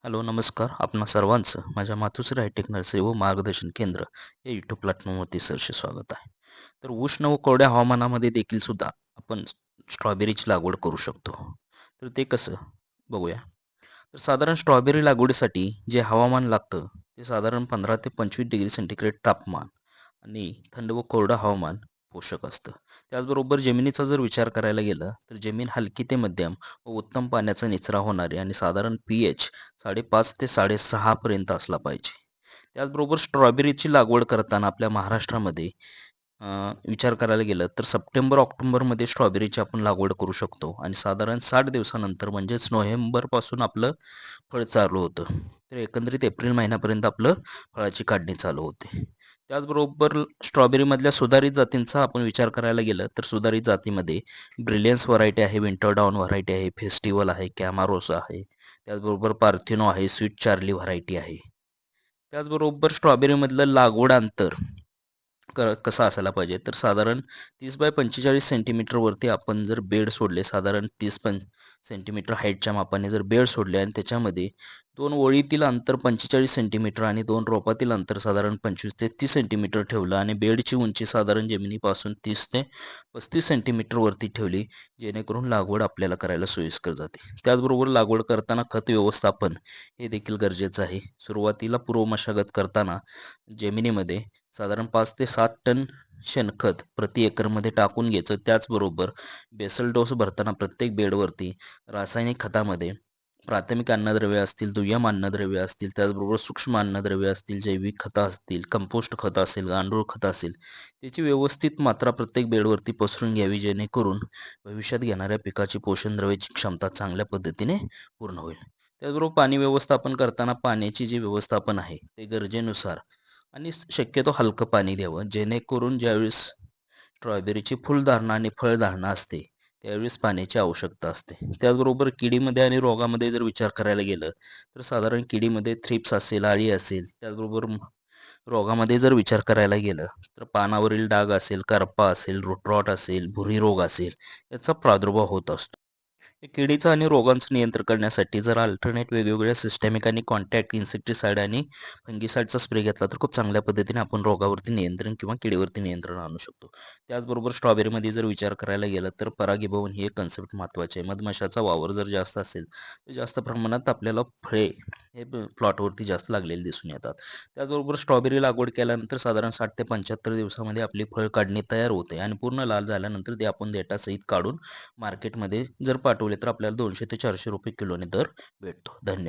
Hello, नमस्कार. आपणा सर्वांचं माझ्या मातोश्री हायटेक नर्सरी व मार्गदर्शन केंद्र या यूट्यूब प्लॅटफॉर्मवरती सहर्ष स्वागत आहे. तर उष्ण व कोरड्या हवामानामध्ये देखील सुद्धा आपण स्ट्रॉबेरीची लागवड करू शकतो. तर ते कसं बघूया. तर साधारण स्ट्रॉबेरी लागवडीसाठी जे हवामान लागतं ते साधारण 15 ते 25 डिग्री सेंटीग्रेड तापमान आणि थंड व कोरडं हवामान पोषक असतं. त्याचबरोबर जमिनीचा जर विचार करायला गेला तर जमीन हलकी ते मध्यम व उत्तम पाण्याचा निचरा होणारी आणि साधारण पीएच 5.5 ते 6.5 पर्यंत असला पाहिजे. त्याचबरोबर स्ट्रॉबेरीची लागवड करताना आपल्या महाराष्ट्रामध्ये विचार करायला गेलं तर सप्टेंबर ऑक्टोबरमध्ये स्ट्रॉबेरीची आपण लागवड करू शकतो आणि साधारण 60 दिवसानंतर म्हणजेच नोव्हेंबरपासून आपलं फळ चालू होतं. तर एकंदरीत एप्रिल महिन्यापर्यंत आपलं फळाची काढणी चालू होते. त्याचबरोबर स्ट्रॉबेरीमधल्या सुधारित जातींचा आपण विचार करायला गेलं तर सुधारित जातीमध्ये ब्रिलियन्स व्हरायटी आहे, विंटर डाऊन व्हरायटी आहे, फेस्टिवल आहे, कॅमारोसा आहे. त्याचबरोबर पार्थिनो आहे, स्वीट चार्ली व्हरायटी आहे. त्याचबरोबर स्ट्रॉबेरीमधलं लागवड अंतर कसं असायला पाहिजे तर साधारण 30 बाय 45 सेंटीमीटरवरती आपण जर बेड सोडले साधारण 30 सेंटीमीटर हाईटच्या मापाने जर बेड सोडले आणि त्याच्यामध्ये दोन ओळीतील अंतर 45 सेंटीमीटर आणि दोन रोपातील अंतर साधारण 25 ते 30 सेंटीमीटर ठेवलं आणि बेडची उंची साधारण जमिनीपासून 30 ते 35 सेंटीमीटर वरती ठेवली जेणेकरून लागवड आपल्याला करायला सोयीस्कर जाते. त्याचबरोबर लागवड करताना खत व्यवस्थापन हे देखील गरजेचं आहे. सुरुवातीला पूर्व मशागत करताना जमिनीमध्ये साधारण 5 ते 7 टन शेणखत प्रति एकरमध्ये टाकून घ्यायचं. त्याचबरोबर बेसल डोस भरताना प्रत्येक बेडवरती रासायनिक खतामध्ये प्राथमिक अन्नद्रव्ये असतील, दुय्यम अन्नद्रव्ये असतील, त्याचबरोबर सूक्ष्म अन्नद्रव्ये असतील, जैविक खतं असतील, कंपोस्ट खत असेल, गांडूळ खत असेल, त्याची व्यवस्थित मात्रा प्रत्येक बेडवरती पसरून घ्यावी जेणेकरून भविष्यात घेणाऱ्या पिकाची पोषण द्रव्याची क्षमता चांगल्या पद्धतीने पूर्ण होईल. त्याचबरोबर पाणी व्यवस्थापन करताना पाण्याची जी व्यवस्थापन आहे ते गरजेनुसार आणि शक्यतो हलकं पाणी द्यावं जेणेकरून ज्यावेळेस स्ट्रॉबेरीची फुलधारणा आणि फळधारणा असते त्यावेळेस पाण्याची आवश्यकता असते. त्याचबरोबर किडीमध्ये आणि रोगामध्ये जर विचार करायला गेलं तर साधारण किडीमध्ये थ्रिप्स असेल, अळी असेल, त्याचबरोबर रोगामध्ये जर विचार करायला गेलं तर पानावरील डाग असेल, करपा असेल, रूट असेल, भुरी रोग असेल याचा प्रादुर्भाव होत असतो. हे किडीचं आणि रोगांचं नियंत्रण करण्यासाठी जर अल्टरनेट वेगवेगळ्या सिस्टमिक आणि कॉन्टॅक्ट इन्सेक्टिसाइड आणि फंगिसाइडचा स्प्रे घेतला तर खूप चांगल्या पद्धतीने आपण रोगावरती नियंत्रण किंवा किडीवरती नियंत्रण आणू शकतो. त्याचबरोबर स्ट्रॉबेरीमध्ये जर विचार करायला गेला तर परागीभवन ही एक कन्सेप्ट महत्त्वाची आहे. मधमाशाचा वावर जर जास्त असेल तर जास्त प्रमाणात आपल्याला फळे हे प्लॉटवरती जास्त लागलेले दिसून येतात. त्याचबरोबर स्ट्रॉबेरी लागवड केल्यानंतर साधारण 60 ते 75 दिवसामध्ये आपली फळ काढणी तयार होते आणि पूर्ण लाल झाल्यानंतर ते आपण देठासहित काढून मार्केटमध्ये जर पाठवले तर आपल्याला 200 ते 400 रुपये किलोने दर भेटतो. धन्यवाद.